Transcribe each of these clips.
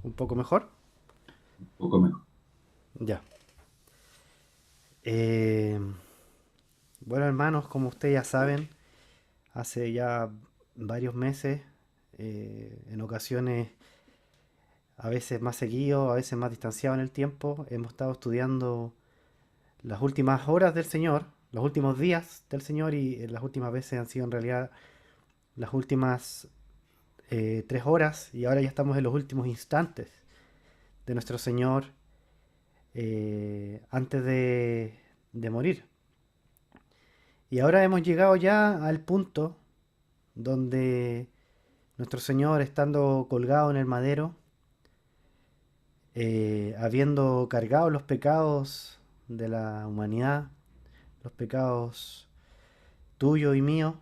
¿Un poco mejor? Un poco mejor. Ya. Eh, bueno, hermanos, como ustedes ya saben, hace ya varios meses, en ocasiones a veces más seguido, a veces más distanciado en el tiempo, hemos estado estudiando las últimas horas del Señor, los últimos días del Señor y las últimas veces han sido en realidad las últimas 3 horas y ahora ya estamos en los últimos instantes de nuestro Señor antes de morir. Y ahora hemos llegado ya al punto donde nuestro Señor, estando colgado en el madero, habiendo cargado los pecados de la humanidad, los pecados tuyos y míos,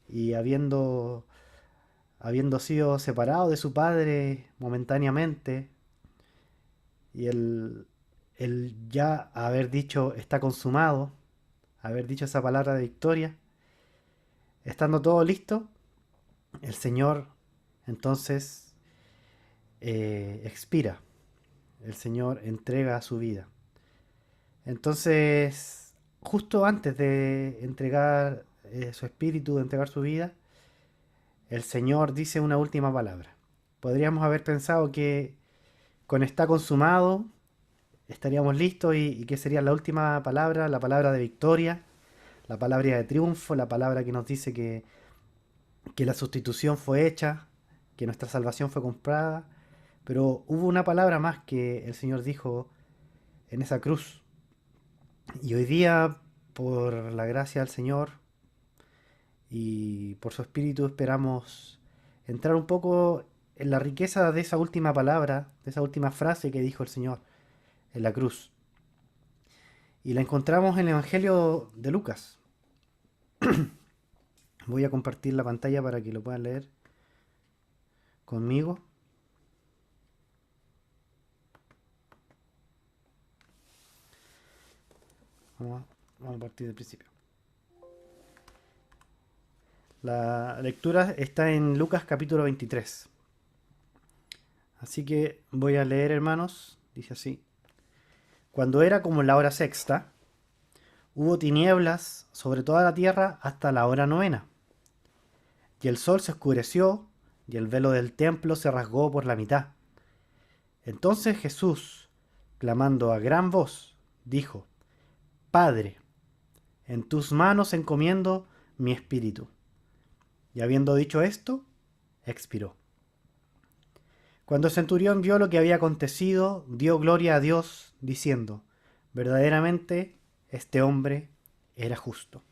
y habiendo sido separado de su Padre momentáneamente, y el ya haber dicho está consumado, haber dicho esa palabra de victoria, estando todo listo, el Señor entonces expira, el Señor entrega su vida. Entonces, justo antes de entregar su espíritu, de entregar su vida, el Señor dice una última palabra. Podríamos haber pensado que con está consumado estaríamos listos y que sería la última palabra, la palabra de victoria, la palabra de triunfo, la palabra que nos dice que la sustitución fue hecha, que nuestra salvación fue comprada. Pero hubo una palabra más que el Señor dijo en esa cruz. Y hoy día, por la gracia del Señor y por su Espíritu, esperamos entrar un poco en la riqueza de esa última palabra, de esa última frase que dijo el Señor en la cruz. Y la encontramos en el Evangelio de Lucas. Voy a compartir la pantalla para que lo puedan leer conmigo. Vamos a partir del principio. La lectura está en Lucas capítulo 23. Así que voy a leer, hermanos. Dice así. Cuando era como la hora sexta, hubo tinieblas sobre toda la tierra hasta la hora novena. Y el sol se oscureció, y el velo del templo se rasgó por la mitad. Entonces Jesús, clamando a gran voz, dijo, Padre, en tus manos encomiendo mi espíritu. Y habiendo dicho esto, expiró. Cuando el centurión vio lo que había acontecido, dio gloria a Dios, diciendo, verdaderamente este hombre era justo.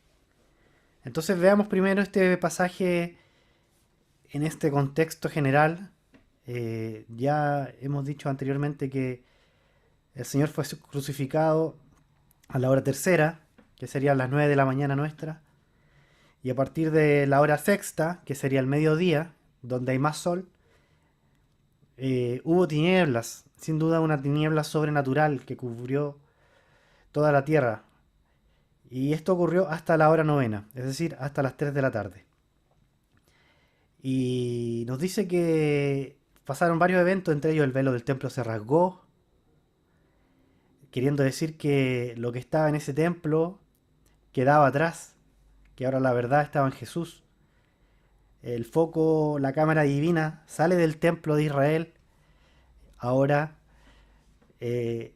Entonces veamos primero este pasaje en este contexto general. Ya hemos dicho anteriormente que el Señor fue crucificado a la hora tercera, que sería las 9 de la mañana nuestra, y a partir de la hora sexta, que sería el mediodía, donde hay más sol, hubo tinieblas, sin duda una tiniebla sobrenatural que cubrió toda la tierra. Y esto ocurrió hasta la hora novena, es decir, hasta las 3 de la tarde. Y nos dice que pasaron varios eventos, entre ellos el velo del templo se rasgó, queriendo decir que lo que estaba en ese templo quedaba atrás, que ahora la verdad estaba en Jesús. El foco, la cámara divina, sale del templo de Israel. Ahora eh,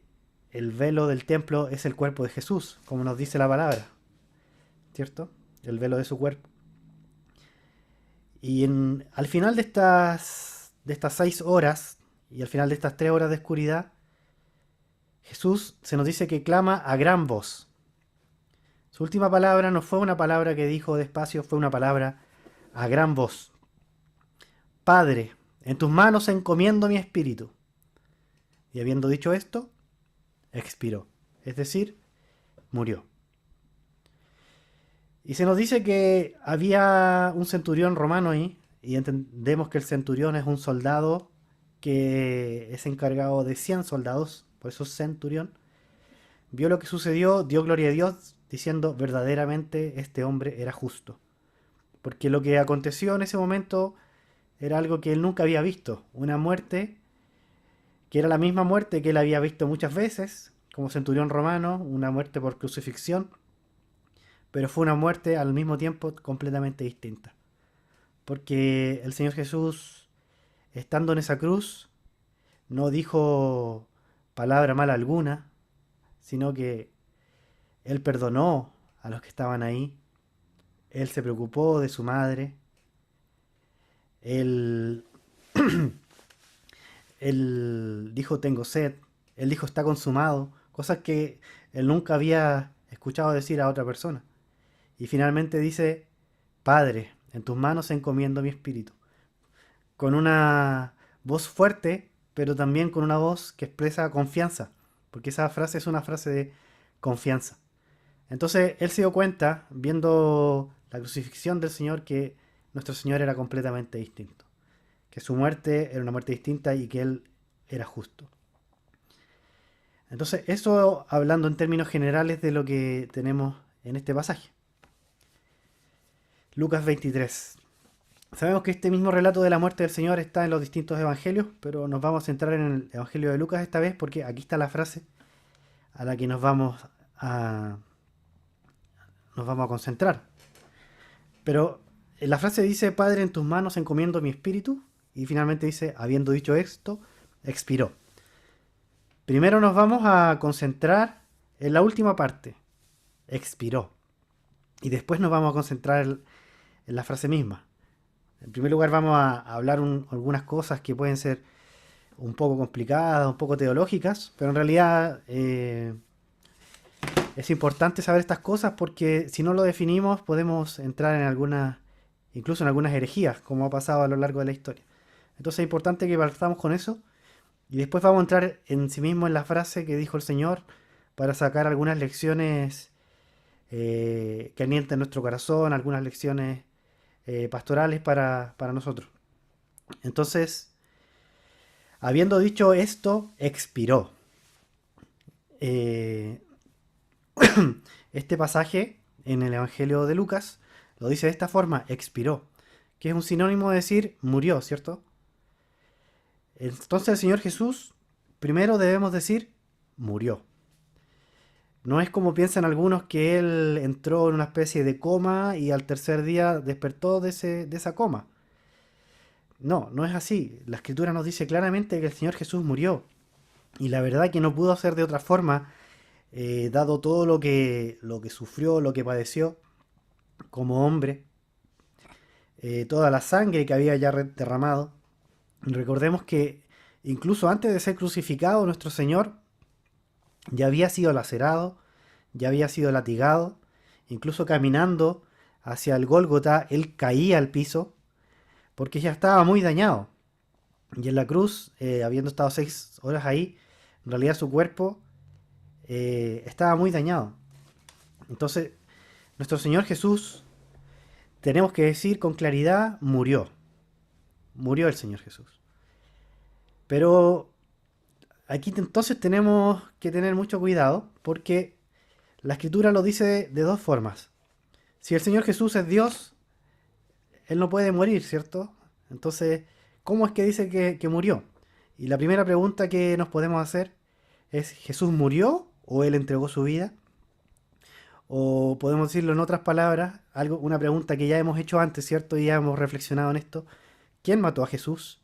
el velo del templo es el cuerpo de Jesús, como nos dice la palabra, ¿cierto? El velo de su cuerpo. Y al final de estas 6 horas y al final de estas 3 horas de oscuridad, Jesús se nos dice que clama a gran voz. Su última palabra no fue una palabra que dijo despacio, fue una palabra a gran voz. Padre, en tus manos encomiendo mi espíritu. Y habiendo dicho esto, expiró. Es decir, murió. Y se nos dice que había un centurión romano ahí, y entendemos que el centurión es un soldado que es encargado de 100 soldados, por eso es centurión. Vio lo que sucedió, dio gloria a Dios, diciendo verdaderamente este hombre era justo. Porque lo que aconteció en ese momento era algo que él nunca había visto, una muerte que era la misma muerte que él había visto muchas veces, como centurión romano, una muerte por crucifixión, pero fue una muerte al mismo tiempo completamente distinta. Porque el Señor Jesús, estando en esa cruz, no dijo palabra mala alguna, sino que Él perdonó a los que estaban ahí, Él se preocupó de su madre, Él, él dijo tengo sed, Él dijo está consumado, cosas que Él nunca había escuchado decir a otra persona. Y finalmente dice, Padre, en tus manos encomiendo mi espíritu. Con una voz fuerte, pero también con una voz que expresa confianza, porque esa frase es una frase de confianza. Entonces él se dio cuenta, viendo la crucifixión del Señor, que nuestro Señor era completamente distinto, que su muerte era una muerte distinta y que Él era justo. Entonces eso hablando en términos generales de lo que tenemos en este pasaje. Lucas 23. Sabemos que este mismo relato de la muerte del Señor está en los distintos evangelios, pero nos vamos a centrar en el Evangelio de Lucas esta vez porque aquí está la frase a la que nos vamos a concentrar. Pero la frase dice, Padre, en tus manos encomiendo mi espíritu, y finalmente dice, habiendo dicho esto, expiró. Primero nos vamos a concentrar en la última parte, expiró. Y después nos vamos a concentrar en la frase misma. En primer lugar vamos a hablar algunas cosas que pueden ser un poco complicadas, un poco teológicas, pero en realidad es importante saber estas cosas porque si no lo definimos podemos entrar en incluso en algunas herejías, como ha pasado a lo largo de la historia. Entonces es importante que partamos con eso y después vamos a entrar en sí mismo en la frase que dijo el Señor para sacar algunas lecciones que alienten nuestro corazón, algunas lecciones pastorales para nosotros. Entonces, habiendo dicho esto, expiró. Eh, este pasaje en el Evangelio de Lucas lo dice de esta forma, expiró, que es un sinónimo de decir murió, ¿cierto? Entonces el Señor Jesús, primero debemos decir, murió. No es como piensan algunos que Él entró en una especie de coma y al tercer día despertó de esa coma. No, no es así. La Escritura nos dice claramente que el Señor Jesús murió. Y la verdad que no pudo ser de otra forma, dado todo lo que sufrió, lo que padeció como hombre, toda la sangre que había ya derramado. Recordemos que incluso antes de ser crucificado, nuestro Señor ya había sido lacerado, ya había sido latigado, incluso caminando hacia el Gólgota, él caía al piso, porque ya estaba muy dañado. Y en la cruz, habiendo estado 6 horas ahí, en realidad su cuerpo estaba muy dañado. Entonces, nuestro Señor Jesús, tenemos que decir con claridad, murió. Murió el Señor Jesús. Pero aquí entonces tenemos que tener mucho cuidado porque la Escritura lo dice de dos formas. Si el Señor Jesús es Dios, Él no puede morir, ¿cierto? Entonces, ¿cómo es que dice que murió? Y la primera pregunta que nos podemos hacer es, ¿Jesús murió o Él entregó su vida? O podemos decirlo en otras palabras, una pregunta que ya hemos hecho antes, ¿cierto? Y ya hemos reflexionado en esto. ¿Quién mató a Jesús?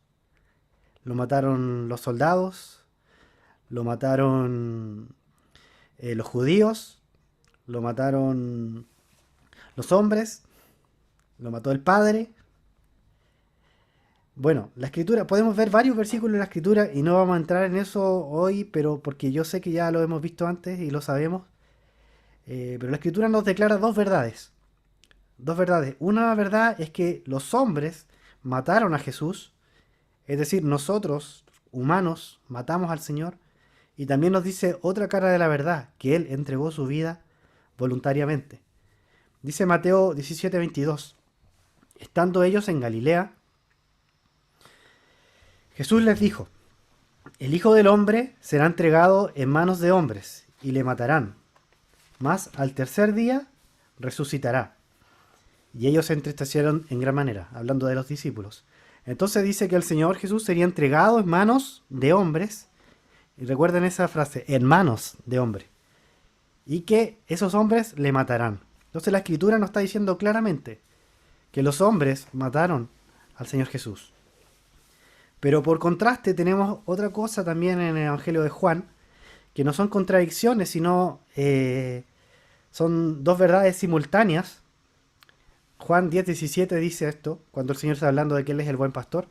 ¿Lo mataron los soldados? ¿Lo mataron los judíos? ¿Lo mataron los hombres? ¿Lo mató el Padre? Bueno, la Escritura, podemos ver varios versículos en la Escritura y no vamos a entrar en eso hoy, pero porque yo sé que ya lo hemos visto antes y lo sabemos. Pero la Escritura nos declara dos verdades. Dos verdades. Una verdad es que los hombres mataron a Jesús, es decir, nosotros, humanos, matamos al Señor. Y también nos dice otra cara de la verdad, que Él entregó su vida voluntariamente. Dice Mateo 17:22. Estando ellos en Galilea, Jesús les dijo, el Hijo del Hombre será entregado en manos de hombres, y le matarán, mas al tercer día resucitará. Y ellos se entristecieron en gran manera, hablando de los discípulos. Entonces dice que el Señor Jesús sería entregado en manos de hombres, y recuerden esa frase, hermanos de hombre, y que esos hombres le matarán. Entonces la escritura nos está diciendo claramente que los hombres mataron al Señor Jesús. Pero por contraste tenemos otra cosa también en el Evangelio de Juan, que no son contradicciones, sino son dos verdades simultáneas. Juan 10:17 dice esto, cuando el Señor está hablando de que Él es el buen pastor.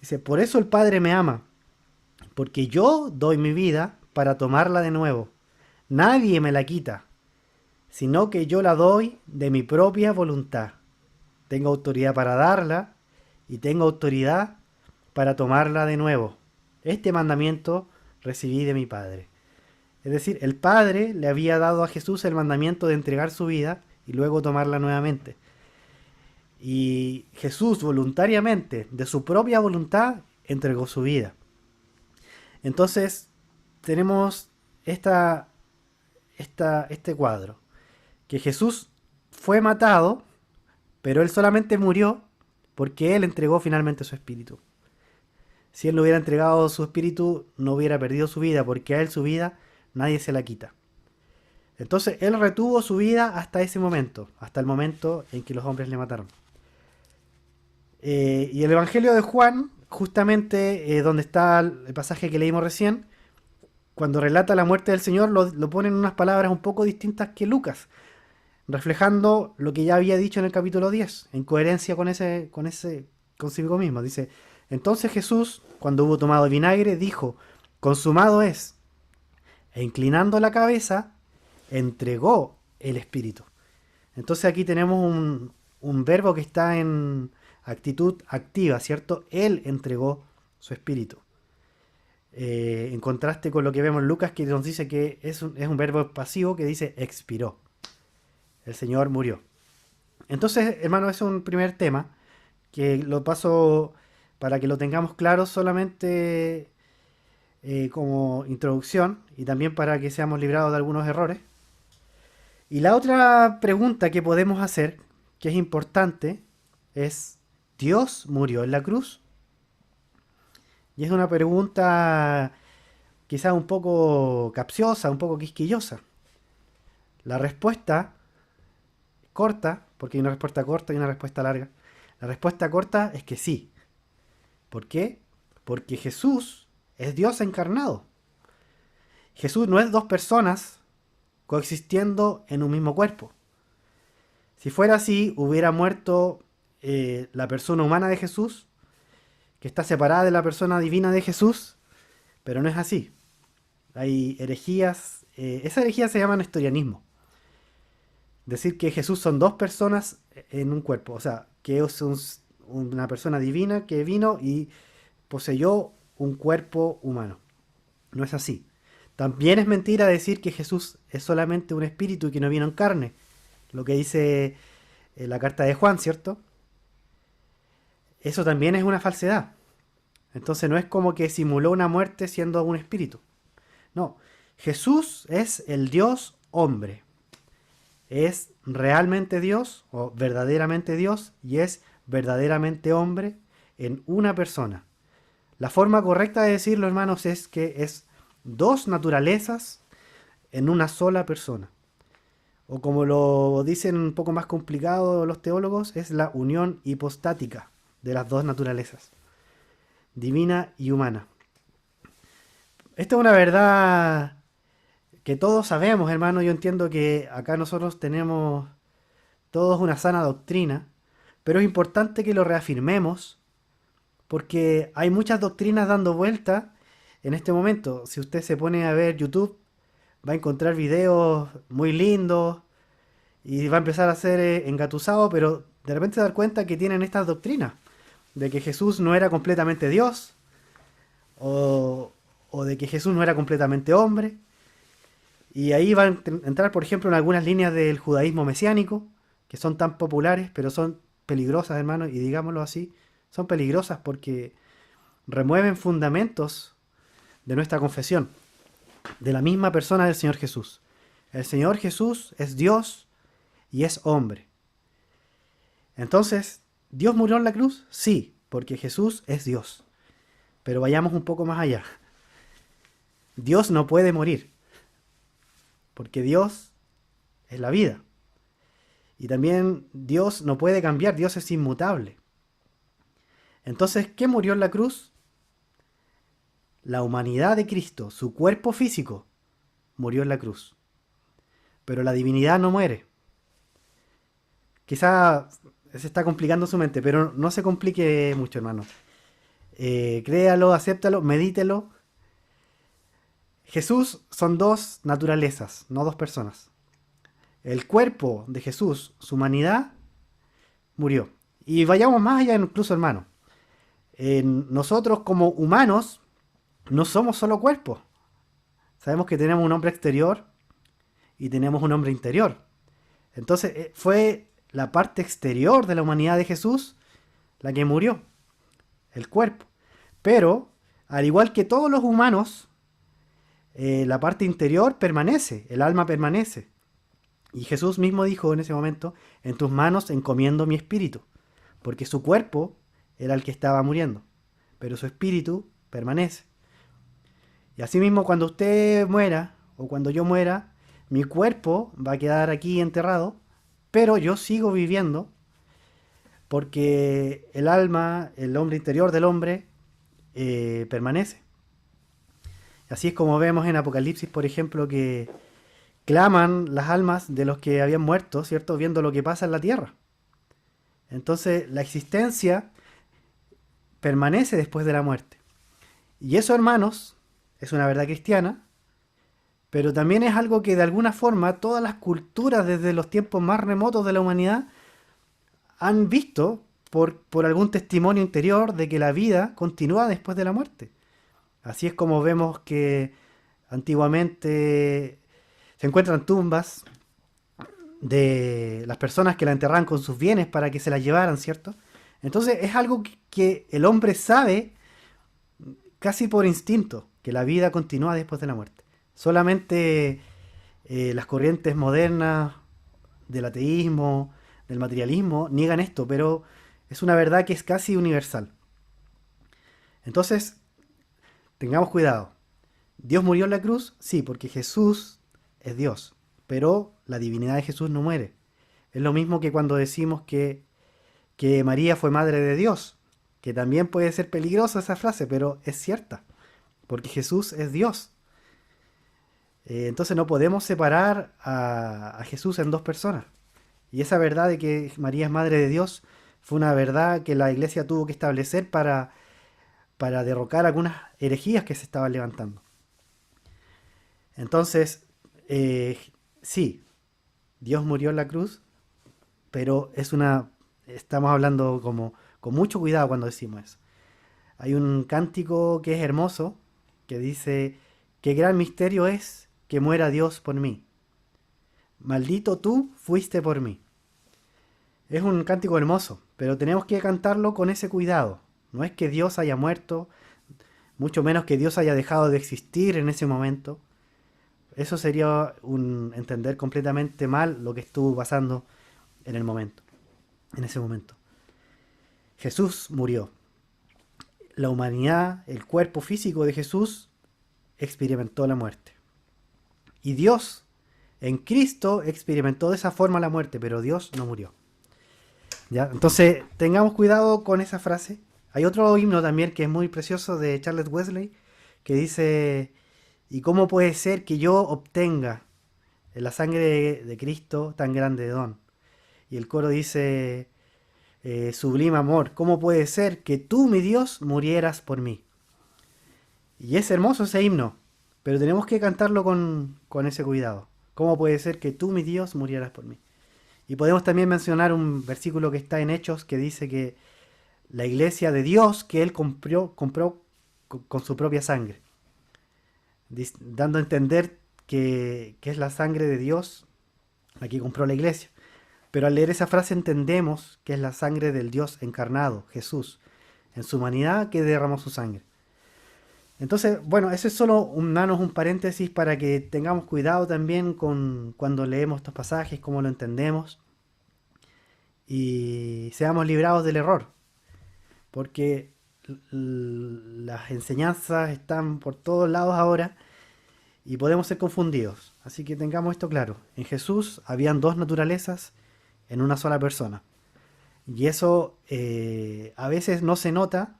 Dice, por eso el Padre me ama, porque yo doy mi vida para tomarla de nuevo. Nadie me la quita, sino que yo la doy de mi propia voluntad. Tengo autoridad para darla y tengo autoridad para tomarla de nuevo. Este mandamiento recibí de mi Padre. Es decir, el Padre le había dado a Jesús el mandamiento de entregar su vida y luego tomarla nuevamente. Y Jesús voluntariamente, de su propia voluntad, entregó su vida. Entonces, tenemos este cuadro, que Jesús fue matado, pero Él solamente murió porque Él entregó finalmente su espíritu. Si Él no hubiera entregado su espíritu, no hubiera perdido su vida, porque a Él su vida nadie se la quita. Entonces, Él retuvo su vida hasta ese momento, hasta el momento en que los hombres le mataron. Y el Evangelio de Juan, justamente donde está el pasaje que leímos recién, cuando relata la muerte del Señor, lo pone en unas palabras un poco distintas que Lucas, reflejando lo que ya había dicho en el capítulo 10, en coherencia con consigo mismo. Dice, entonces Jesús, cuando hubo tomado vinagre, dijo, consumado es, e inclinando la cabeza, entregó el espíritu. Entonces aquí tenemos un verbo que está en actitud activa, ¿cierto? Él entregó su espíritu. En contraste con lo que vemos en Lucas, que nos dice que es un verbo pasivo que dice expiró. El Señor murió. Entonces, hermano, es un primer tema que lo paso para que lo tengamos claro solamente como introducción y también para que seamos librados de algunos errores. Y la otra pregunta que podemos hacer, que es importante, es, ¿Dios murió en la cruz? Y es una pregunta quizás un poco capciosa, un poco quisquillosa. La respuesta corta, porque hay una respuesta corta y una respuesta larga. La respuesta corta es que sí. ¿Por qué? Porque Jesús es Dios encarnado. Jesús no es dos personas coexistiendo en un mismo cuerpo. Si fuera así, hubiera muerto la persona humana de Jesús, que está separada de la persona divina de Jesús, pero no es así. Hay herejías, esas herejías se llaman nestorianismo. Decir que Jesús son dos personas en un cuerpo, o sea, que es una persona divina que vino y poseyó un cuerpo humano. No es así. También es mentira decir que Jesús es solamente un espíritu y que no vino en carne, lo que dice la carta de Juan, ¿cierto? Eso también es una falsedad. Entonces no es como que simuló una muerte siendo un espíritu. No, Jesús es el Dios hombre. Es realmente Dios o verdaderamente Dios y es verdaderamente hombre en una persona. La forma correcta de decirlo, hermanos, es que es dos naturalezas en una sola persona. O como lo dicen un poco más complicado los teólogos, es la unión hipostática de las dos naturalezas, divina y humana. Esta es una verdad que todos sabemos, hermano. Yo entiendo que acá nosotros tenemos todos una sana doctrina, pero es importante que lo reafirmemos porque hay muchas doctrinas dando vuelta en este momento. Si usted se pone a ver YouTube, va a encontrar videos muy lindos y va a empezar a ser engatusado, pero de repente se da cuenta que tienen estas doctrinas de que Jesús no era completamente Dios o de que Jesús no era completamente hombre. Y ahí van a entrar, por ejemplo, en algunas líneas del judaísmo mesiánico, que son tan populares, pero son peligrosas, hermano, y digámoslo así, son peligrosas porque remueven fundamentos de nuestra confesión, de la misma persona del Señor Jesús. El Señor Jesús es Dios y es hombre. Entonces, ¿Dios murió en la cruz? Sí, porque Jesús es Dios. Pero vayamos un poco más allá. Dios no puede morir, porque Dios es la vida. Y también Dios no puede cambiar, Dios es inmutable. Entonces, ¿qué murió en la cruz? La humanidad de Cristo, su cuerpo físico, murió en la cruz. Pero la divinidad no muere. Quizá se está complicando su mente, pero no se complique mucho, hermano. Créalo, acéptalo, medítelo. Jesús son dos naturalezas, no dos personas. El cuerpo de Jesús, su humanidad, murió. Y vayamos más allá incluso, hermano. Nosotros como humanos no somos solo cuerpos. Sabemos que tenemos un hombre exterior y tenemos un hombre interior. Entonces fue la parte exterior de la humanidad de Jesús la que murió, el cuerpo. Pero, al igual que todos los humanos, la parte interior permanece, el alma permanece. Y Jesús mismo dijo en ese momento, en tus manos encomiendo mi espíritu, porque su cuerpo era el que estaba muriendo, pero su espíritu permanece. Y asimismo, cuando usted muera, o cuando yo muera, mi cuerpo va a quedar aquí enterrado, pero yo sigo viviendo, porque el alma, el hombre interior del hombre, permanece. Así es como vemos en Apocalipsis, por ejemplo, que claman las almas de los que habían muerto, ¿cierto? Viendo lo que pasa en la tierra. Entonces, la existencia permanece después de la muerte. Y eso, hermanos, es una verdad cristiana, pero también es algo que de alguna forma todas las culturas desde los tiempos más remotos de la humanidad han visto por algún testimonio interior de que la vida continúa después de la muerte. Así es como vemos que antiguamente se encuentran tumbas de las personas que la enterraban con sus bienes para que se las llevaran, ¿cierto? Entonces es algo que el hombre sabe casi por instinto, que la vida continúa después de la muerte. Solamente las corrientes modernas del ateísmo, del materialismo, niegan esto, pero es una verdad que es casi universal. Entonces, tengamos cuidado. ¿Dios murió en la cruz? Sí, porque Jesús es Dios, pero la divinidad de Jesús no muere. Es lo mismo que cuando decimos que María fue madre de Dios, que también puede ser peligrosa esa frase, pero es cierta, porque Jesús es Dios. Entonces no podemos separar a Jesús en dos personas. Y esa verdad de que María es madre de Dios fue una verdad que la iglesia tuvo que establecer para derrocar algunas herejías que se estaban levantando. Entonces, eh, sí, Dios murió en la cruz, pero estamos hablando como con mucho cuidado cuando decimos eso. Hay un cántico que es hermoso, que dice, qué gran misterio es que muera Dios por mí. Maldito tú fuiste por mí. Es un cántico hermoso, pero tenemos que cantarlo con ese cuidado. No es que Dios haya muerto, mucho menos que Dios haya dejado de existir en ese momento. Eso sería entender completamente mal lo que estuvo pasando en el momento, en ese momento. Jesús murió. La humanidad, el cuerpo físico de Jesús, experimentó la muerte. Y Dios, en Cristo, experimentó de esa forma la muerte, pero Dios no murió. ¿Ya? Entonces, tengamos cuidado con esa frase. Hay otro himno también que es muy precioso de Charles Wesley, que dice, ¿y cómo puede ser que yo obtenga en la sangre de Cristo tan grande don? Y el coro dice, sublime amor, ¿cómo puede ser que tú, mi Dios, murieras por mí? Y es hermoso ese himno, pero tenemos que cantarlo con ese cuidado. ¿Cómo puede ser que tú, mi Dios, murieras por mí? Y podemos también mencionar un versículo que está en Hechos que dice que la iglesia de Dios que Él compró con su propia sangre, dando a entender que es la sangre de Dios la que compró la iglesia. Pero al leer esa frase entendemos que es la sangre del Dios encarnado, Jesús, en su humanidad que derramó su sangre. Entonces, bueno, eso es solo un paréntesis para que tengamos cuidado también con cuando leemos estos pasajes, cómo lo entendemos y seamos librados del error, porque las enseñanzas están por todos lados ahora y podemos ser confundidos. Así que tengamos esto claro. En Jesús habían dos naturalezas en una sola persona. Y eso a veces no se nota,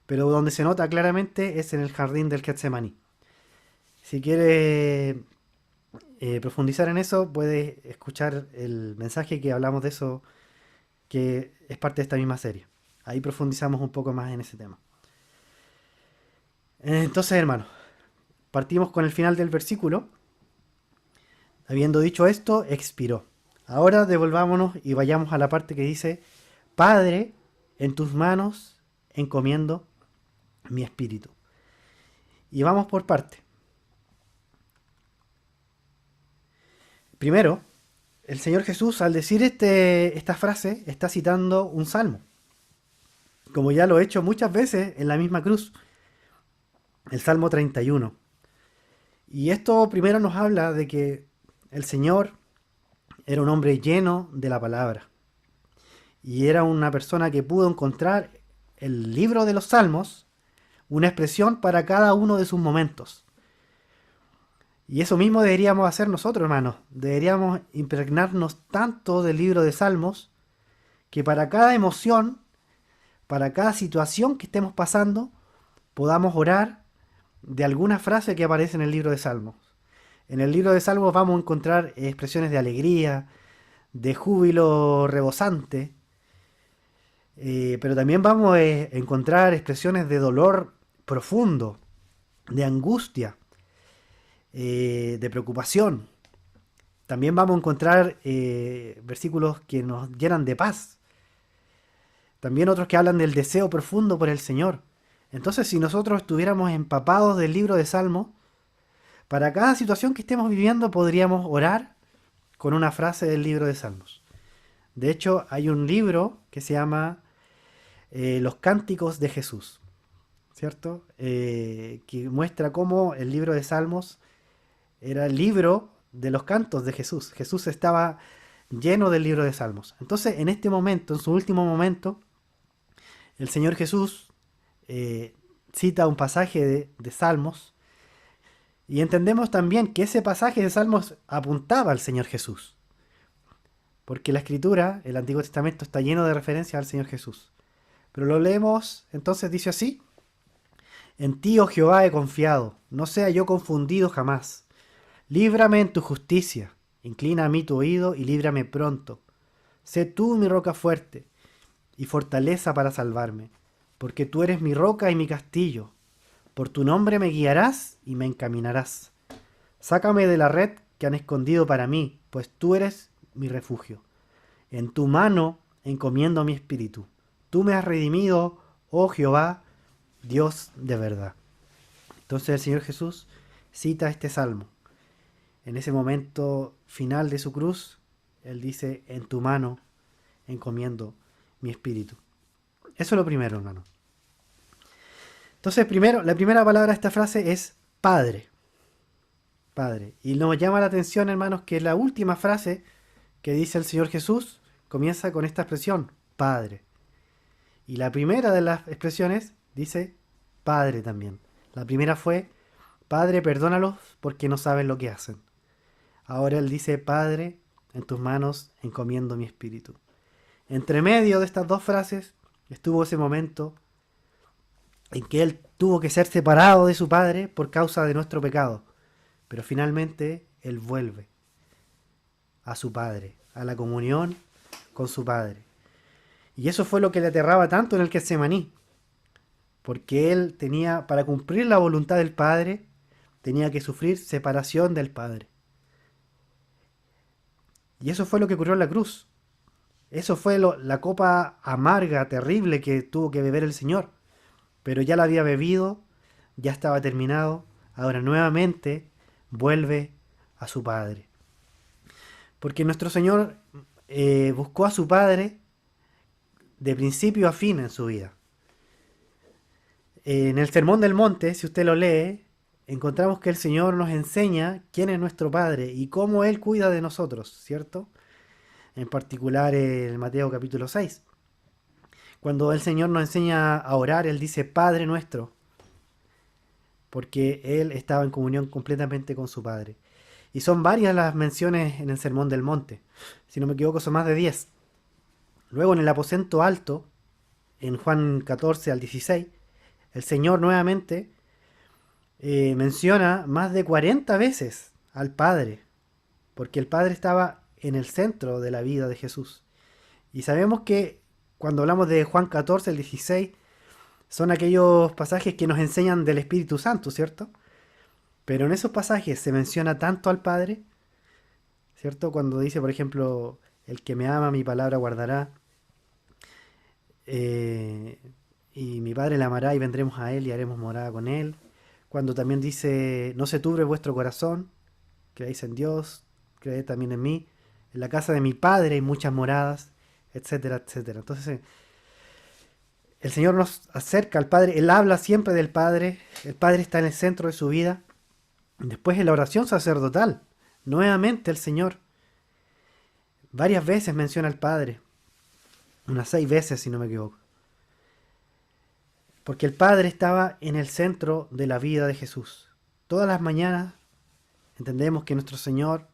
pero donde se nota claramente es en el jardín del Getsemaní. Si quiere profundizar en eso, puede escuchar el mensaje que hablamos de eso, que es parte de esta misma serie. Ahí profundizamos un poco más en ese tema. Entonces, hermanos, partimos con el final del versículo. Habiendo dicho esto, expiró. Ahora devolvámonos y vayamos a la parte que dice: Padre, en tus manos encomiendo mi espíritu. Y vamos por parte. Primero, el Señor Jesús, al decir esta frase, está citando un salmo, como ya lo he hecho muchas veces en la misma cruz, el Salmo 31. Y esto primero nos habla de que el Señor era un hombre lleno de la palabra. Y era una persona que pudo encontrar el libro de los Salmos, una expresión para cada uno de sus momentos. Y eso mismo deberíamos hacer nosotros, hermanos. Deberíamos impregnarnos tanto del libro de Salmos que para cada emoción, para cada situación que estemos pasando, podamos orar de alguna frase que aparece en el libro de Salmos. En el libro de Salmos vamos a encontrar expresiones de alegría, de júbilo rebosante, pero también vamos a encontrar expresiones de dolor profundo, de angustia, de preocupación. También vamos a encontrar versículos que nos llenan de paz. También otros que hablan del deseo profundo por el Señor. Entonces, si nosotros estuviéramos empapados del libro de Salmos, para cada situación que estemos viviendo podríamos orar con una frase del libro de Salmos. De hecho, hay un libro que se llama Los Cánticos de Jesús, ¿cierto? Que muestra cómo el libro de Salmos era el libro de los cantos de Jesús. Jesús estaba lleno del libro de Salmos. Entonces, en este momento, en su último momento, el Señor Jesús cita un pasaje de Salmos, y entendemos también que ese pasaje de Salmos apuntaba al Señor Jesús, porque la Escritura, el Antiguo Testamento, está lleno de referencias al Señor Jesús. Pero lo leemos, entonces dice así: En ti, oh Jehová, he confiado, no sea yo confundido jamás. Líbrame en tu justicia, inclina a mí tu oído y líbrame pronto. Sé tú mi roca fuerte y fortaleza para salvarme, porque tú eres mi roca y mi castillo. Por tu nombre me guiarás y me encaminarás. Sácame de la red que han escondido para mí, pues tú eres mi refugio. En tu mano encomiendo mi espíritu. Tú me has redimido, oh Jehová, Dios de verdad. Entonces el Señor Jesús cita este salmo. En ese momento final de su cruz, Él dice: en tu mano encomiendo mi espíritu. Eso es lo primero, hermano. Entonces, primero, la primera palabra de esta frase es Padre. Padre. Y nos llama la atención, hermanos, que la última frase que dice el Señor Jesús comienza con esta expresión: Padre. Y la primera de las expresiones dice Padre también. La primera fue: Padre, perdónalos porque no saben lo que hacen. Ahora Él dice: Padre, en tus manos encomiendo mi espíritu. Entre medio de estas dos frases estuvo ese momento en que Él tuvo que ser separado de su Padre por causa de nuestro pecado. Pero finalmente Él vuelve a su Padre, a la comunión con su Padre. Y eso fue lo que le aterraba tanto en el Getsemaní, porque Él tenía, para cumplir la voluntad del Padre, tenía que sufrir separación del Padre. Y eso fue lo que ocurrió en la cruz. Eso fue la copa amarga, terrible que tuvo que beber el Señor. Pero ya la había bebido, ya estaba terminado. Ahora nuevamente vuelve a su Padre. Porque nuestro Señor buscó a su Padre de principio a fin en su vida. En el Sermón del Monte, si usted lo lee, encontramos que el Señor nos enseña quién es nuestro Padre y cómo Él cuida de nosotros, ¿cierto? En particular en Mateo capítulo 6. Cuando el Señor nos enseña a orar, Él dice: Padre nuestro. porque él estaba en comunión completamente con su Padre. Y son varias las menciones en el Sermón del Monte. Si no me equivoco, son más de 10. Luego en el aposento alto, en Juan 14 al 16, el Señor nuevamente menciona más de 40 veces al Padre, porque el Padre estaba en el centro de la vida de Jesús. Y sabemos que cuando hablamos de Juan 14 al 16, son aquellos pasajes que nos enseñan del Espíritu Santo, ¿cierto? Pero en esos pasajes se menciona tanto al Padre, ¿cierto? Cuando dice, por ejemplo, el que me ama, mi palabra guardará, eh, y mi Padre le amará y vendremos a él y haremos morada con él. Cuando también dice, no se turbe vuestro corazón, creéis en Dios, creed también en mí. En la casa de mi Padre hay muchas moradas, etcétera, etcétera. Entonces, el Señor nos acerca al Padre, Él habla siempre del Padre, el Padre está en el centro de su vida. Después en la oración sacerdotal, nuevamente el Señor varias veces menciona al Padre, unas 6 veces si no me equivoco. Porque el Padre estaba en el centro de la vida de Jesús. Todas las mañanas entendemos que nuestro Señor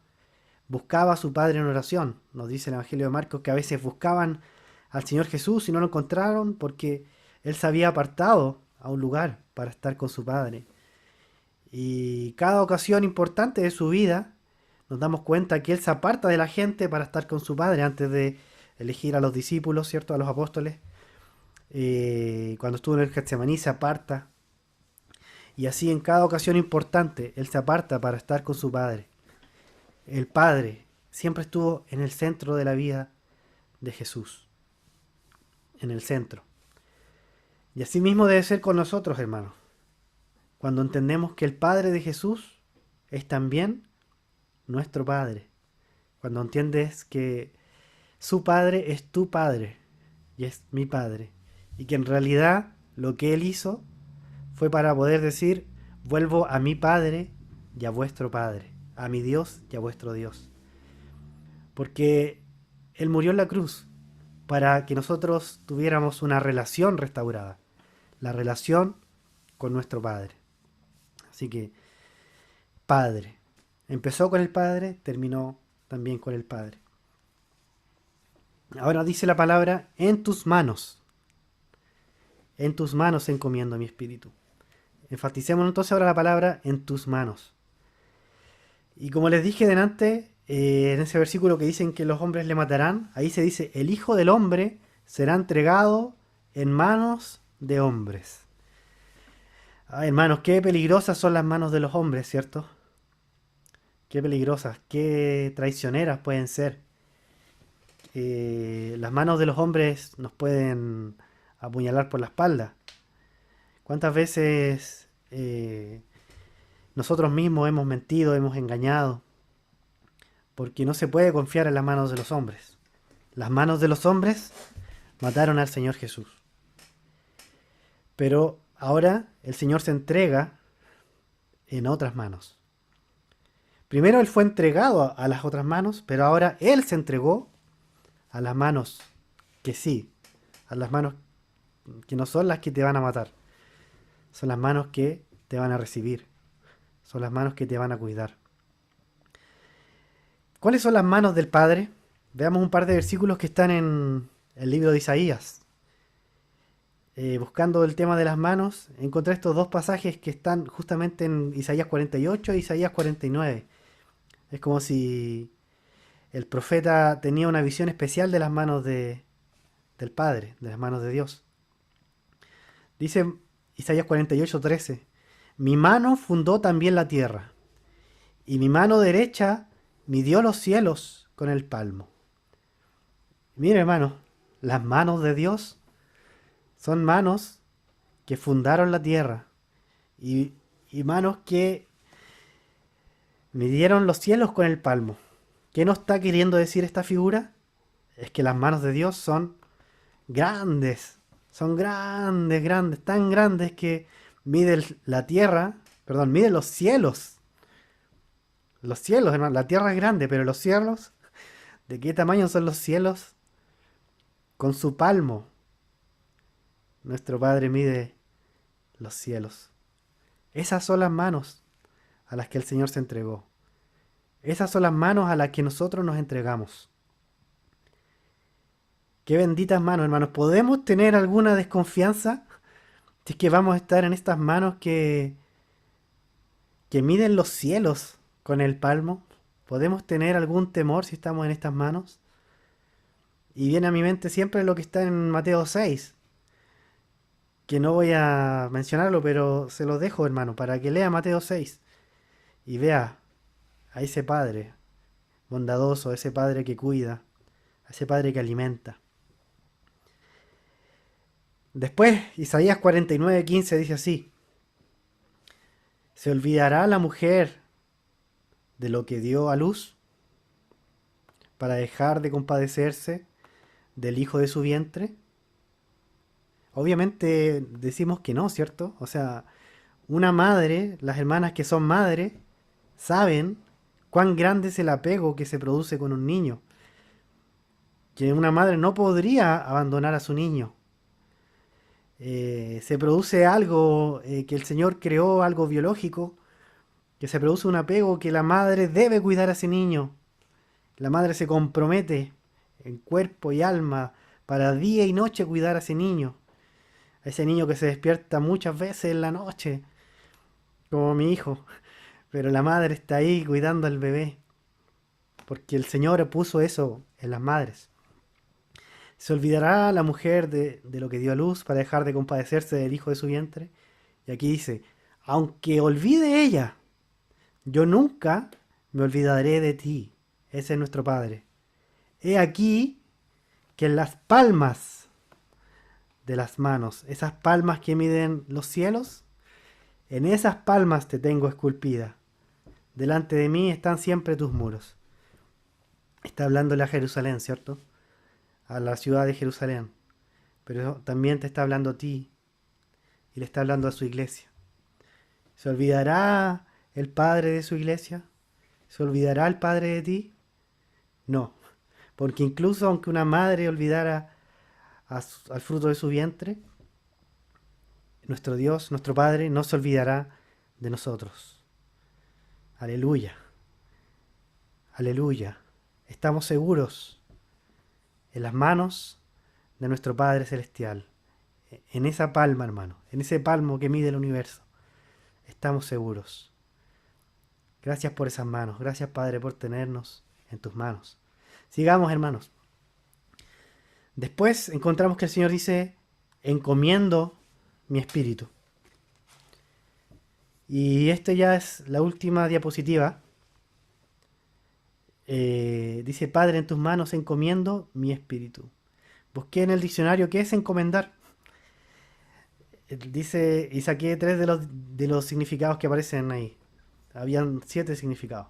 buscaba a su Padre en oración. Nos dice el Evangelio de Marcos que a veces buscaban al Señor Jesús y no lo encontraron porque Él se había apartado a un lugar para estar con su Padre. Y cada ocasión importante de su vida nos damos cuenta que Él se aparta de la gente para estar con su Padre antes de elegir a los discípulos, ¿cierto? A los apóstoles. Cuando estuvo en el Getsemaní se aparta. Y así en cada ocasión importante Él se aparta para estar con su Padre. El Padre siempre estuvo en el centro de la vida de Jesús. En el centro. Y así mismo debe ser con nosotros, hermanos. Cuando entendemos que el Padre de Jesús es también nuestro Padre. Cuando entiendes que su Padre es tu Padre y es mi Padre. Y que en realidad lo que Él hizo fue para poder decir, vuelvo a mi Padre y a vuestro Padre, a mi Dios y a vuestro Dios. Porque Él murió en la cruz para que nosotros tuviéramos una relación restaurada, la relación con nuestro Padre. Así que, Padre. Empezó con el Padre, terminó también con el Padre. Ahora dice la palabra, en tus manos. En tus manos encomiendo mi espíritu. Enfaticemos entonces ahora la palabra en tus manos. Y como les dije delante, en ese versículo que dicen que los hombres le matarán, ahí se dice, el Hijo del Hombre será entregado en manos de hombres. Ay, hermanos, qué peligrosas son las manos de los hombres, ¿cierto? Qué peligrosas, qué traicioneras pueden ser. Las manos de los hombres nos pueden apuñalar por la espalda. ¿Cuántas veces nosotros mismos hemos mentido, hemos engañado? Porque no se puede confiar en las manos de los hombres. Las manos de los hombres mataron al Señor Jesús. Pero ahora el Señor se entrega en otras manos. Primero Él fue entregado a las otras manos, pero ahora Él se entregó a las manos que sí, a las manos que no son las que te van a matar. Son las manos que te van a recibir. Son las manos que te van a cuidar. ¿Cuáles son las manos del Padre? Veamos un par de versículos que están en el libro de Isaías. Buscando el tema de las manos, encontré estos dos pasajes que están justamente en Isaías 48 e Isaías 49. Es como si el profeta tenía una visión especial de las manos del Padre, de las manos de Dios. Dice Isaías 48:13, mi mano fundó también la tierra, y mi mano derecha midió los cielos con el palmo. Mire, hermano, las manos de Dios son manos que fundaron la tierra y manos que midieron los cielos con el palmo. ¿Qué nos está queriendo decir esta figura? Es que las manos de Dios son grandes, grandes, tan grandes que miden la tierra, perdón, miden los cielos. Los cielos, hermano, la tierra es grande, pero los cielos, ¿de qué tamaño son los cielos? Con su palmo. Nuestro Padre mide los cielos. Esas son las manos a las que el Señor se entregó. Esas son las manos a las que nosotros nos entregamos. Qué benditas manos, hermanos. ¿Podemos tener alguna desconfianza si es que vamos a estar en estas manos que miden los cielos con el palmo? ¿Podemos tener algún temor si estamos en estas manos? Y viene a mi mente siempre lo que está en Mateo 6, que no voy a mencionarlo, pero se lo dejo, hermano, para que lea Mateo 6 y vea a ese Padre bondadoso, a ese Padre que cuida, a ese Padre que alimenta. Después, Isaías 49:15 dice así: ¿se olvidará la mujer de lo que dio a luz para dejar de compadecerse del hijo de su vientre? Obviamente decimos que no, ¿cierto? O sea, una madre, las hermanas que son madres, saben cuán grande es el apego que se produce con un niño. Que una madre no podría abandonar a su niño. Se produce algo que el Señor creó, algo biológico, que se produce un apego que la madre debe cuidar a ese niño. La madre se compromete en cuerpo y alma para día y noche cuidar a ese niño que se despierta muchas veces en la noche, como mi hijo, pero la madre está ahí cuidando al bebé, porque el Señor puso eso en las madres. ¿Se olvidará la mujer de lo que dio a luz para dejar de compadecerse del hijo de su vientre? Y aquí dice, aunque olvide ella, yo nunca me olvidaré de ti. Ese es nuestro Padre. He aquí que en las palmas de las manos, esas palmas que miden los cielos, en esas palmas te tengo esculpida. Delante de mí están siempre tus muros. Está hablándole a Jerusalén, ¿cierto? A la ciudad de Jerusalén. Pero también te está hablando a ti y le está hablando a su iglesia. ¿Se olvidará el Padre de su iglesia? ¿Se olvidará el Padre de ti? No, porque incluso aunque una madre olvidara al fruto de su vientre, nuestro Dios, nuestro Padre, no se olvidará de nosotros. Aleluya, aleluya. Estamos seguros en las manos de nuestro Padre Celestial. En esa palma, hermano, en ese palmo que mide el universo. Estamos seguros. Gracias por esas manos. Gracias, Padre, por tenernos en tus manos. Sigamos, hermanos. Después encontramos que el Señor dice, encomiendo mi espíritu. Y esta ya es la última diapositiva. Dice, Padre, en tus manos encomiendo mi espíritu. Busqué en el diccionario qué es encomendar. Dice, y saqué 3 de los significados que aparecen ahí. Habían 7 significados.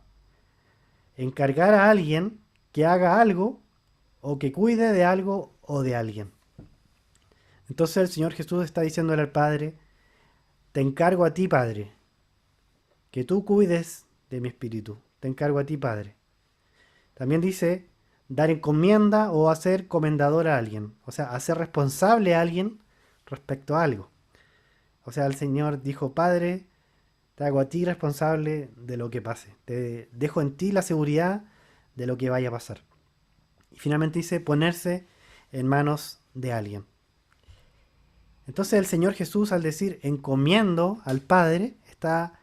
Encargar a alguien que haga algo o que cuide de algo o de alguien. Entonces el Señor Jesús está diciéndole al Padre, te encargo a ti, Padre, que tú cuides de mi espíritu. Te encargo a ti, Padre. También dice dar encomienda o hacer comendador a alguien. O sea, hacer responsable a alguien respecto a algo. O sea, el Señor dijo, Padre, te hago a ti responsable de lo que pase. Te dejo en ti la seguridad de lo que vaya a pasar. Y finalmente dice ponerse en manos de alguien. Entonces el Señor Jesús, al decir encomiendo al Padre, está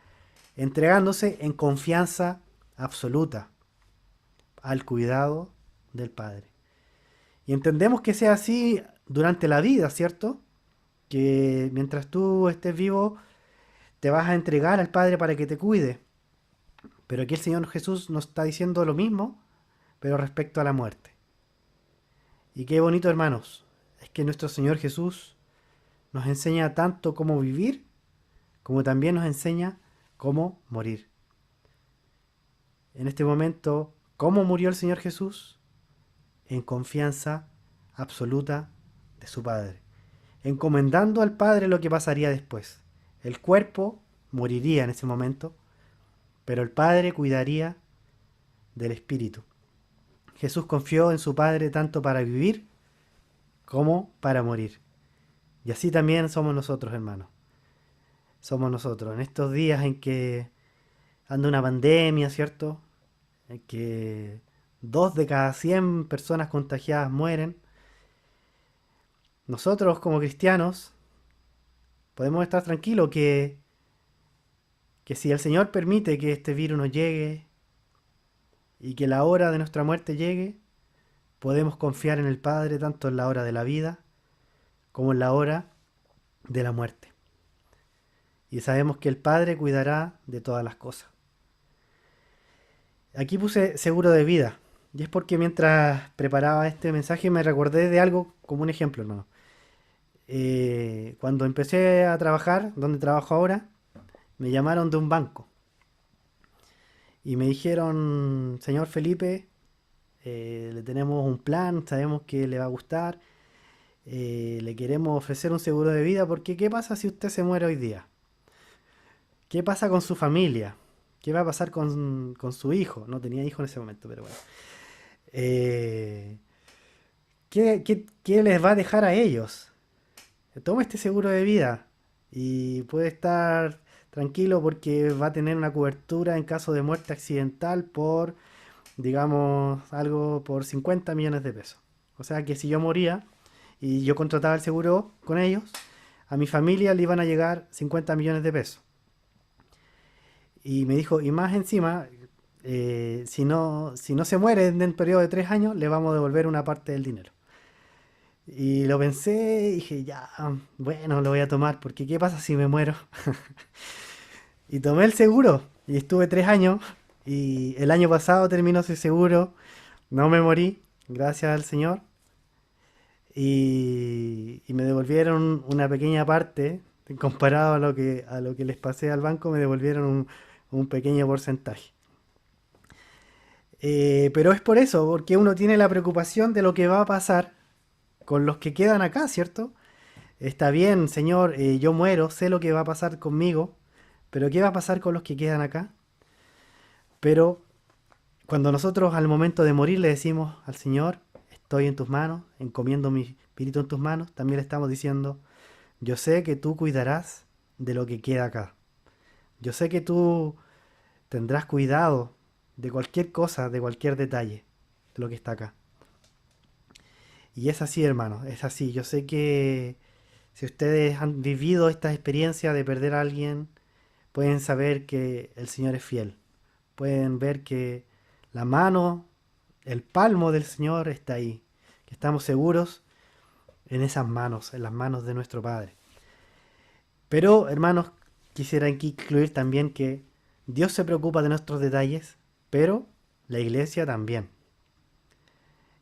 entregándose en confianza absoluta al cuidado del Padre. Y entendemos que sea así durante la vida, ¿cierto? Que mientras tú estés vivo, te vas a entregar al Padre para que te cuide. Pero aquí el Señor Jesús nos está diciendo lo mismo, pero respecto a la muerte. Y qué bonito, hermanos, es que nuestro Señor Jesús nos enseña tanto cómo vivir, como también nos enseña cómo morir. En este momento, ¿cómo murió el Señor Jesús? En confianza absoluta de su Padre, encomendando al Padre lo que pasaría después. El cuerpo moriría en ese momento, pero el Padre cuidaría del espíritu. Jesús confió en su Padre tanto para vivir como para morir. Y así también somos nosotros, hermanos. somos nosotros. En estos días en que anda una pandemia, ¿cierto? En que 2 de cada 100 personas contagiadas mueren, nosotros como cristianos podemos estar tranquilos que si el Señor permite que este virus nos llegue y que la hora de nuestra muerte llegue, podemos confiar en el Padre tanto en la hora de la vida como en la hora de la muerte. Y sabemos que el Padre cuidará de todas las cosas. Aquí puse seguro de vida. Y es porque mientras preparaba este mensaje me recordé de algo como un ejemplo, hermano. Cuando empecé a trabajar, donde trabajo ahora, me llamaron de un banco. Y me dijeron, señor Felipe, le tenemos un plan, sabemos que le va a gustar. Le queremos ofrecer un seguro de vida porque ¿qué pasa si usted se muere hoy día? ¿Qué pasa con su familia? ¿Qué va a pasar con su hijo? No tenía hijo en ese momento, pero bueno. Eh, ¿qué les va a dejar a ellos? Toma este seguro de vida y puede estar tranquilo porque va a tener una cobertura en caso de muerte accidental por, digamos, algo por 50 millones de pesos. O sea que si yo moría y yo contrataba el seguro con ellos, a mi familia le iban a llegar 50 millones de pesos. Y me dijo, y más encima, si no se muere en el periodo de 3 años, le vamos a devolver una parte del dinero. Y lo pensé y dije, ya, bueno, lo voy a tomar, porque ¿qué pasa si me muero? Y tomé el seguro y estuve 3 años y el año pasado terminó ese seguro, no me morí, gracias al Señor, y me devolvieron una pequeña parte, comparado a lo que les pasé al banco, me devolvieron un pequeño porcentaje. Pero es por eso, porque uno tiene la preocupación de lo que va a pasar con los que quedan acá, ¿cierto? Está bien, Señor, yo muero, sé lo que va a pasar conmigo, pero ¿qué va a pasar con los que quedan acá? Pero cuando nosotros al momento de morir le decimos al Señor, estoy en tus manos, encomiendo mi espíritu en tus manos, también le estamos diciendo, yo sé que tú cuidarás de lo que queda acá. Yo sé que tú tendrás cuidado de cualquier cosa, de cualquier detalle de lo que está acá. Y es así, hermano, es así. Yo sé que si ustedes han vivido esta experiencia de perder a alguien, pueden saber que el Señor es fiel. Pueden ver que la mano, el palmo del Señor está ahí. Que estamos seguros en esas manos, en las manos de nuestro Padre. Pero, hermanos, quisiera aquí incluir también que Dios se preocupa de nuestros detalles, pero la iglesia también.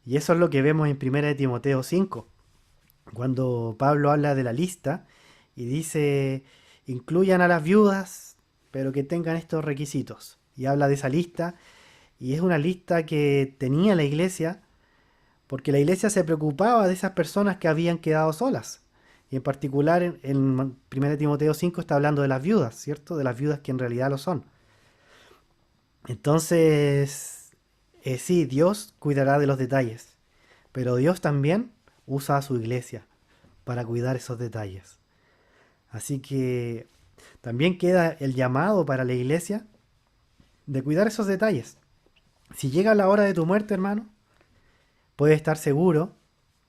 Y eso es lo que vemos en 1 Timoteo 5, cuando Pablo habla de la lista y dice, incluyan a las viudas, pero que tengan estos requisitos. Y habla de esa lista, y es una lista que tenía la iglesia, porque la iglesia se preocupaba de esas personas que habían quedado solas. Y en particular en 1 Timoteo 5 está hablando de las viudas, ¿cierto? De las viudas que en realidad lo son. Entonces, sí, Dios cuidará de los detalles, pero Dios también usa a su iglesia para cuidar esos detalles. Así que también queda el llamado para la iglesia de cuidar esos detalles. Si llega la hora de tu muerte, hermano, puedes estar seguro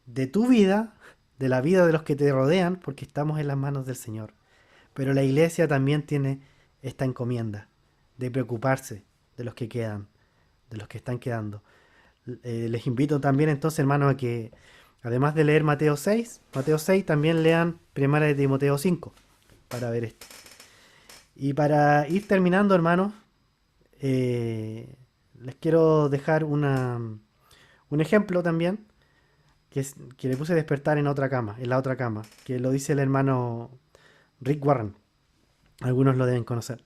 de tu vida, de la vida de los que te rodean, porque estamos en las manos del Señor. Pero la iglesia también tiene esta encomienda de preocuparse de los que quedan, de los que están quedando. Les invito también entonces, hermanos, a que además de leer Mateo 6 también lean 1 Timoteo 5 para ver esto. Y para ir terminando, hermanos, les quiero dejar un ejemplo también que le puse despertar en otra cama, en la otra cama, que lo dice el hermano Rick Warren. Algunos lo deben conocer.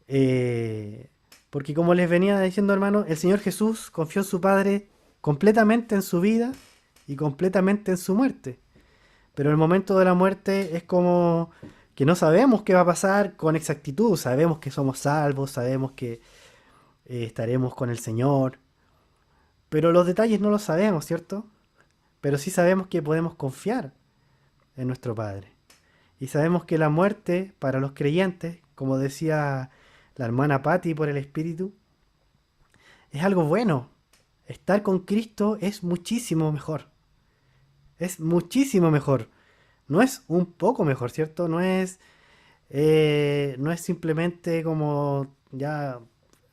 Eh, Porque como les venía diciendo, hermano, el Señor Jesús confió en su Padre completamente en su vida y completamente en su muerte. Pero el momento de la muerte es como que no sabemos qué va a pasar con exactitud. Sabemos que somos salvos, sabemos que estaremos con el Señor. Pero los detalles no los sabemos, ¿cierto? Pero sí sabemos que podemos confiar en nuestro Padre. Y sabemos que la muerte para los creyentes, como decía la hermana Patti por el Espíritu, es algo bueno. Estar con Cristo es muchísimo mejor. Es muchísimo mejor. No es un poco mejor, ¿cierto? No es simplemente como ya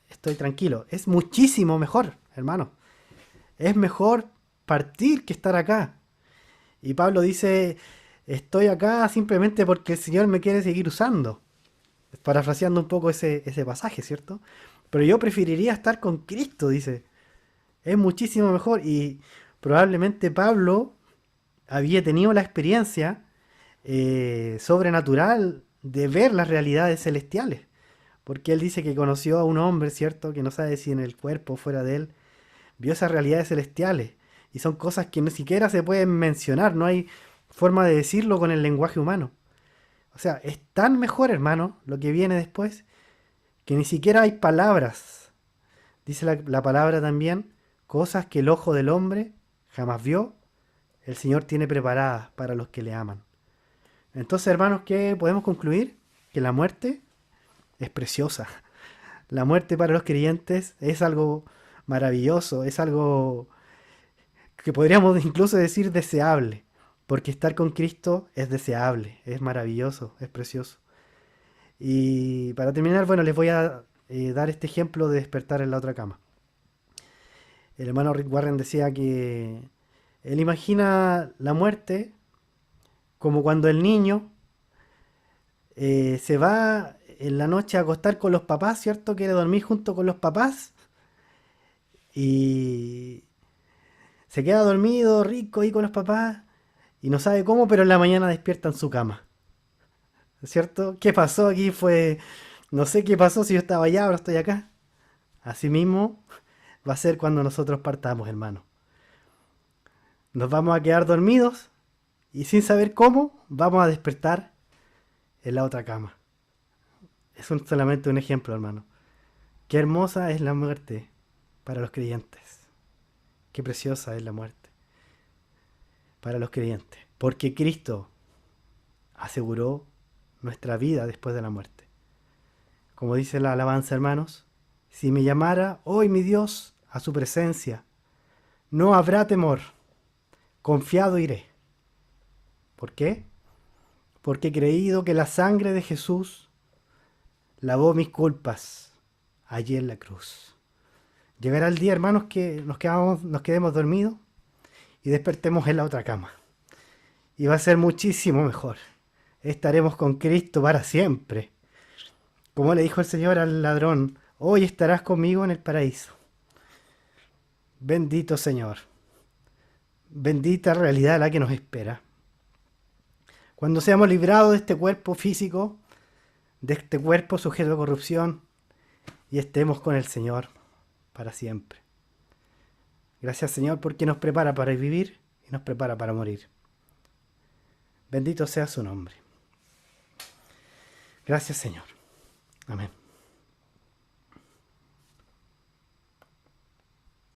estoy tranquilo. Es muchísimo mejor, hermano. Es mejor partir que estar acá. Y Pablo dice, estoy acá simplemente porque el Señor me quiere seguir usando. Parafraseando un poco ese pasaje, ¿cierto? Pero yo preferiría estar con Cristo, dice. Es muchísimo mejor. Y probablemente Pablo había tenido la experiencia sobrenatural de ver las realidades celestiales. Porque él dice que conoció a un hombre, ¿cierto? Que no sabe si en el cuerpo o fuera de él. Vio esas realidades celestiales. Y son cosas que ni siquiera se pueden mencionar. No hay forma de decirlo con el lenguaje humano. O sea, es tan mejor, hermano, lo que viene después, que ni siquiera hay palabras. Dice la palabra también, cosas que el ojo del hombre jamás vio, el Señor tiene preparadas para los que le aman. Entonces, hermanos, ¿qué podemos concluir? Que la muerte es preciosa. La muerte para los creyentes es algo maravilloso, es algo que podríamos incluso decir deseable, porque estar con Cristo es deseable, es maravilloso, es precioso. Y para terminar, bueno, les voy a dar este ejemplo de despertar en la otra cama. El hermano Rick Warren decía que él imagina la muerte como cuando el niño se va en la noche a acostar con los papás, ¿cierto? Quiere dormir junto con los papás y se queda dormido, rico ahí con los papás y no sabe cómo, pero en la mañana despierta en su cama, ¿cierto? ¿Qué pasó aquí? No sé qué pasó si yo estaba allá, ahora estoy acá. Así mismo va a ser cuando nosotros partamos, hermano. Nos vamos a quedar dormidos y sin saber cómo vamos a despertar en la otra cama. Es solamente un ejemplo, hermano. Qué hermosa es la muerte para los creyentes. Qué preciosa es la muerte para los creyentes. Porque Cristo aseguró nuestra vida después de la muerte. Como dice la alabanza, hermanos, si me llamara hoy mi Dios a su presencia, no habrá temor, confiado iré. ¿Por qué? Porque he creído que la sangre de Jesús lavó mis culpas allí en la cruz. Llegará el día, hermanos, que nos quedemos dormidos y despertemos en la otra cama. Y va a ser muchísimo mejor. Estaremos con Cristo para siempre. Como le dijo el Señor al ladrón, hoy estarás conmigo en el paraíso. Bendito Señor. Bendita realidad la que nos espera. Cuando seamos librados de este cuerpo físico, de este cuerpo sujeto a corrupción, y estemos con el Señor para siempre. Gracias, Señor, porque nos prepara para vivir y nos prepara para morir. Bendito sea su nombre. Gracias, Señor. Amén.